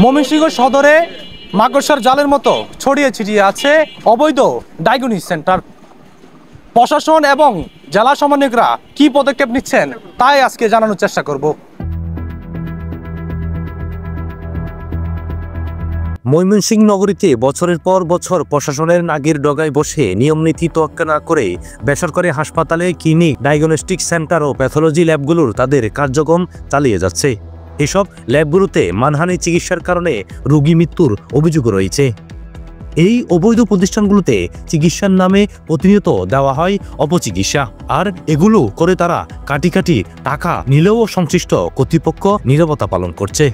ময়মনসিংহ সদরে মাকড়সার জালের মতো ছড়িয়ে ছিটিয়ে আছে অবৈধ ডায়াগনস্টিক সেন্টার। প্রশাসন এবং জেলা সমন্বয়করা কি পদক্ষেপ নিচ্ছেন তাই আজকে জানানোর চেষ্টা করব। ময়মনসিংহ নগরীতে বছরের পর বছর প্রশাসনের নাগের ডগায় বসে নিয়মনীতি তোয়াক্কা না করে বেসরকারি হাসপাতালে ক্লিনিক, ডায়াগনস্টিক সেন্টার ও প্যাথোলজি ল্যাবগুলোর তাদের কার্যক্রম চালিয়ে যাচ্ছে। এসব ল্যাবগুলোতে মানহানি চিকিৎসার কারণে রোগী মৃত্যুর অভিযোগ রয়েছে। এই অবৈধ প্রতিষ্ঠানগুলোতে চিকিৎসার নামে প্রতিনিয়ত দেওয়া হয় অপচিকিৎসা, আর এগুলো করে তারা কাটি কাটি টাকা নিলেও সংশ্লিষ্ট কর্তৃপক্ষ নীরবতা পালন করছে।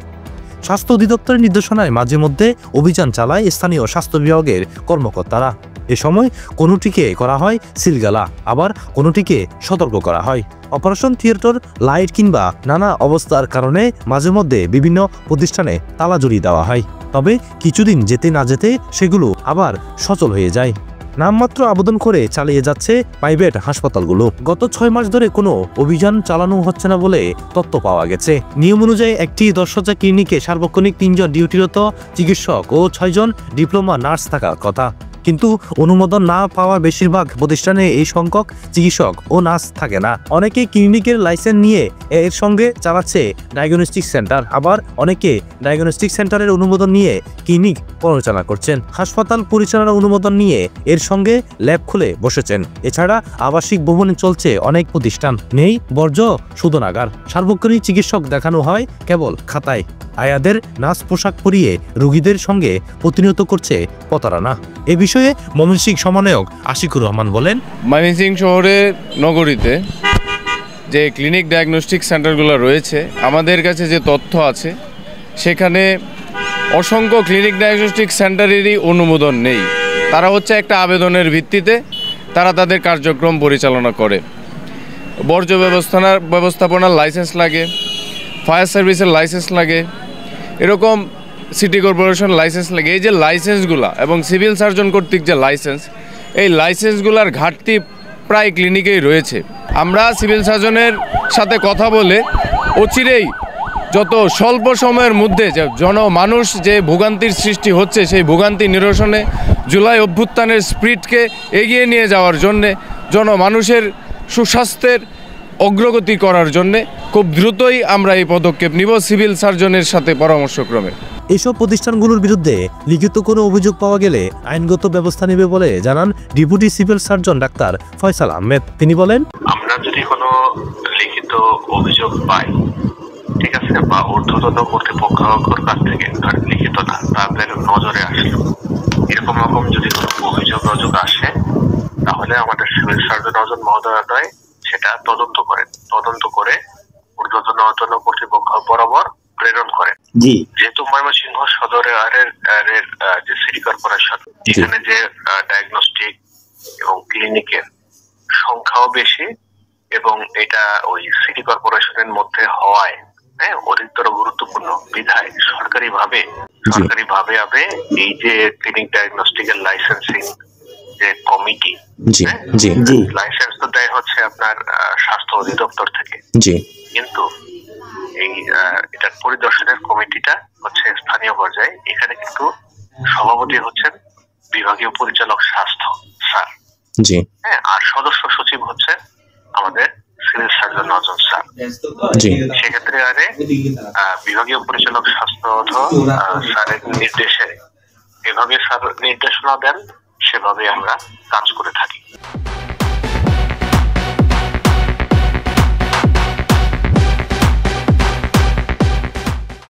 স্বাস্থ্য অধিদপ্তরের নির্দেশনায় মাঝে মধ্যে অভিযান চালায় স্থানীয় স্বাস্থ্য বিভাগের কর্মকর্তারা। এ সময় কোনোটিকে করা হয় সিলগালা, আবার কোনোটিকে সতর্ক করা হয়। অপারেশন থিয়েটার, লাইট কিংবা নানা অবস্থার কারণে মাঝে মধ্যে বিভিন্ন প্রতিষ্ঠানে তালা জড়িয়ে দেওয়া হয়। তবে কিছুদিন যেতে না যেতে সেগুলো আবার সচল হয়ে যায়। নামমাত্র আবেদন করে চালিয়ে যাচ্ছে প্রাইভেট হাসপাতালগুলো। গত 6 মাস ধরে কোনো অভিযান চালানো হচ্ছে না বলে তথ্য পাওয়া গেছে। নিয়ম অনুযায়ী একটি 10,000 ক্লিনিকে সার্বক্ষণিক 3 জন ডিউটিরত চিকিৎসক ও 6 জন ডিপ্লোমা নার্স থাকার কথা, কিন্তু অনুমোদন না পাওয়া বেশিরভাগ প্রতিষ্ঠানে এই সংখ্যক চিকিৎসক ও নার্স থাকে না। অনেকে ক্লিনিকের লাইসেন্স নিয়ে এর সঙ্গে চালাচ্ছে ডায়াগনস্টিক সেন্টার, আবার অনেকে ডায়াগনস্টিক সেন্টারের অনুমোদন নিয়ে ক্লিনিক পরিচালনা করছেন। হাসপাতাল পরিচালনার অনুমোদন নিয়ে এর সঙ্গে ল্যাব খুলে বসেছেন। এছাড়া আবাসিক ভবনে চলছে অনেক প্রতিষ্ঠান, নেই বর্জ্য শোধনাগার। সার্বক্ষণিক চিকিৎসক দেখানো হয় কেবল খাতায়। আয়াদের নার্স পোশাক পরিয়ে রোগীদের সঙ্গে প্রতিনিয়ত করছে প্রতারণা। এ বিষয়ে ময়মনসিংহ সমন্বয়ক আশিকুর রহমান বলেন, ময়মনসিংহ শহরের নগরীতে যে ক্লিনিক ডায়াগনস্টিক সেন্টারগুলো রয়েছে, আমাদের কাছে যে তথ্য আছে সেখানে অসংখ্য ক্লিনিক ডায়াগনস্টিক সেন্টারেরই অনুমোদন নেই। তারা হচ্ছে একটা আবেদনের ভিত্তিতে তারা তাদের কার্যক্রম পরিচালনা করে। বর্জ্য ব্যবস্থাপনার লাইসেন্স লাগে, ফায়ার সার্ভিসের লাইসেন্স লাগে, এরকম সিটি কর্পোরেশন লাইসেন্স লাগে। এই যে লাইসেন্সগুলা এবং সিভিল সার্জন কর্তৃক যে লাইসেন্স, এই লাইসেন্সগুলার ঘাটতি প্রায় ক্লিনিকেই রয়েছে। আমরা সিভিল সার্জনের সাথে কথা বলে অচিরেই যত স্বল্প সময়ের মধ্যে যে জনমানুষ যে ভোগান্তির সৃষ্টি হচ্ছে, সেই ভোগান্তি নিরসনে জুলাই অভ্যুত্থানের স্পিরিটকে এগিয়ে নিয়ে যাওয়ার জন্যে, জনমানুষের সুস্বাস্থ্যের অগ্রগতি করার জন্যে খুব দ্রুতই আমরা এই পদক্ষেপ নিব সিভিল সার্জনের সাথে পরামর্শক্রমে। এসব প্রতিষ্ঠানগুলোর বিরুদ্ধে লিখিত কোনো অভিযোগ পাওয়া গেলে আইনগত ব্যবস্থা নেবে বলে জানান deputy civil surgeon doctor Faisal Ahmed. তিনি বলেন, আমরা যদি কোনো লিখিত অভিযোগ পাই, ঠিক আছে, বা ঊর্ধ্বতন কর্তৃপক্ষের কাছ থেকে লিখিত না, তাদের নজরে আসলো এরকম রকম যদি কোনো অভিযোগ আসে, তাহলে আমাদের সিভিল সার্জন মহোদয় সেটা তদন্ত করে ঊর্ধ্বতন কর্তৃপক্ষ বরাবর প্রেরণ করেন। যেহেতু ময়মনসিংহ সদরের যে সিটি কর্পোরেশন, এখানে যে ডায়াগনস্টিক এবং ক্লিনিকের সংখ্যাও বেশি এবং এটা ওই সিটি কর্পোরেশনের মধ্যে হওয়ায় অধিকতর গুরুত্বপূর্ণ বিধায় সরকারিভাবে এই যে ক্লিনিক ডায়াগনস্টিকের লাইসেন্সিং যে কমিটি, লাইসেন্স তো দেয় হচ্ছে আপনার স্বাস্থ্য অধিদপ্তর থেকে, কিন্তু এই এটার পরিদর্শনের কমিটিটা হচ্ছে স্থানীয় পর্যায়ে। এখানে কিন্তু সভাপতি হচ্ছেন বিভাগীয় পরিচালক স্বাস্থ্য স্যার, আর সদস্য সচিব হচ্ছে আমাদের সিভিল সার্জন নজর স্যার। সেক্ষেত্রে বিভাগীয় পরিচালক স্বাস্থ্য স্যারের নির্দেশে এভাবে স্যার নির্দেশনা দেন, সেভাবে আমরা কাজ করে থাকি।